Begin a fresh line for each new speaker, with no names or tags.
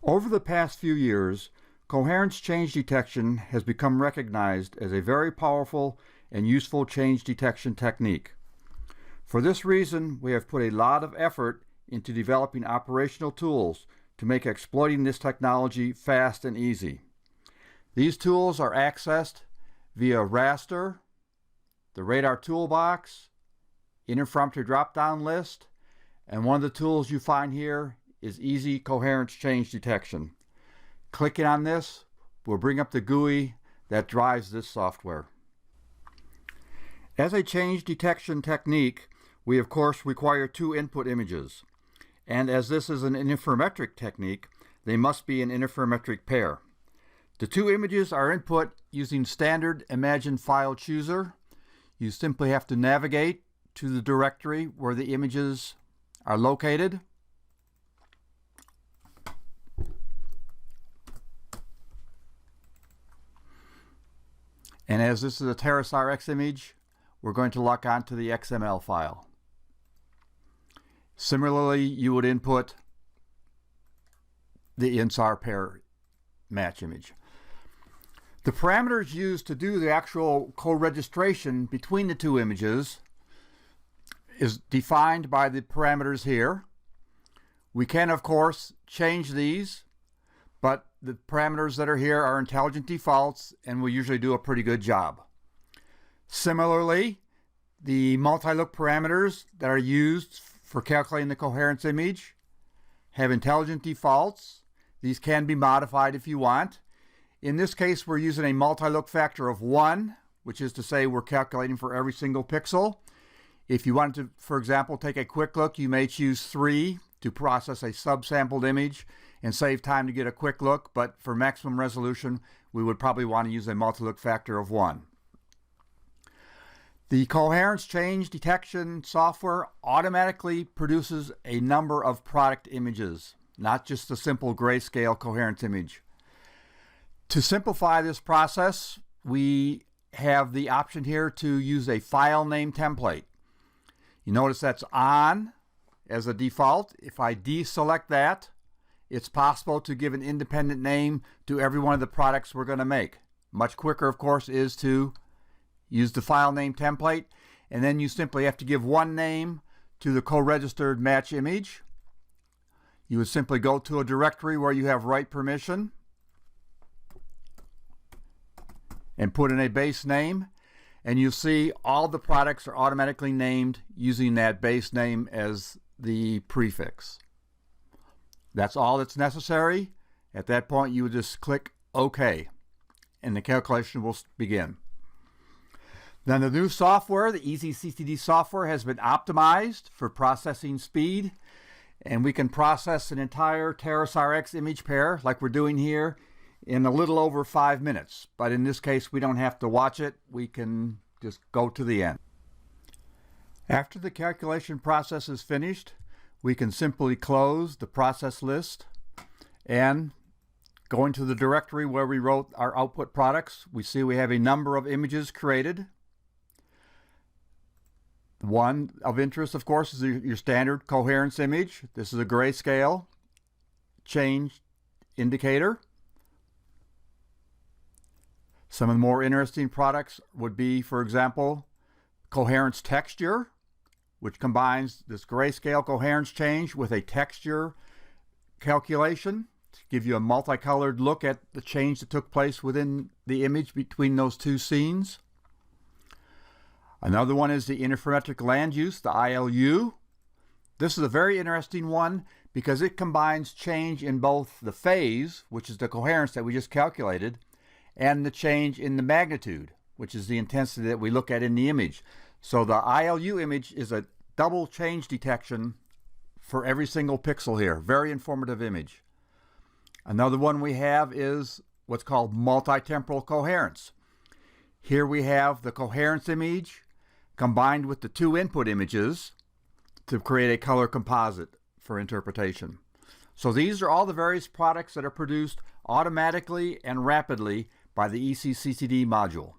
Over the past few years, coherence change detection has become recognized as a very powerful and useful change detection technique. For this reason, we have put a lot of effort into developing operational tools to make exploiting this technology fast and easy. These tools are accessed via raster, the radar toolbox, interferometer drop-down list, and one of the tools you find here is EZ Coherence Change Detection. Clicking on this will bring up the GUI that drives this software. As a change detection technique, we of course require two input images. And as this is an interferometric technique, they must be an interferometric pair. The two images are input using standard Imagine file chooser. You simply have to navigate to the directory where the images are located. And as this is a TerraSAR-X image, we're going to lock onto the XML file. Similarly, you would input the INSAR pair match image. The parameters used to do the actual co-registration between the two images is defined by the parameters here. We can, of course, change these, but the parameters that are here are intelligent defaults and will usually do a pretty good job. Similarly, the multi-look parameters that are used for calculating the coherence image have intelligent defaults. These can be modified if you want. In this case, we're using a multi-look factor of 1, which is to say we're calculating for every single pixel. If you wanted to, for example, take a quick look, you may choose 3 to process a subsampled image and save time to get a quick look, but for maximum resolution, we would probably want to use a multi-look factor of 1. The coherence change detection software automatically produces a number of product images, not just a simple grayscale coherence image. To simplify this process, we have the option here to use a file name template. You notice that's on as a default. If I deselect that, it's possible to give an independent name to every one of the products we're going to make. Much quicker, of course, is to use the file name template, and then you simply have to give one name to the co-registered match image. You would simply go to a directory where you have write permission and put in a base name, and you see all the products are automatically named using that base name as the prefix. That's all that's necessary. At that point, you would just click OK, and the calculation will begin. Then the new software, the EZ software, has been optimized for processing speed, and we can process an entire TerraSAR-X image pair like we're doing here in a little over 5 minutes. But in this case, we don't have to watch it. We can just go to the end. After the calculation process is finished, we can simply close the process list, and going to the directory where we wrote our output products, we see we have a number of images created. One of interest, of course, is your standard coherence image. This is a grayscale change indicator. Some of the more interesting products would be, for example, coherence texture, which combines this grayscale coherence change with a texture calculation to give you a multicolored look at the change that took place within the image between those two scenes. Another one is the interferometric land use, the ILU. This is a very interesting one because it combines change in both the phase, which is the coherence that we just calculated, and the change in the magnitude, which is the intensity that we look at in the image. So the ILU image is a double change detection for every single pixel here. Very informative image. Another one we have is what's called multi-temporal coherence. Here we have the coherence image combined with the two input images to create a color composite for interpretation. So these are all the various products that are produced automatically and rapidly by the ECCCD module.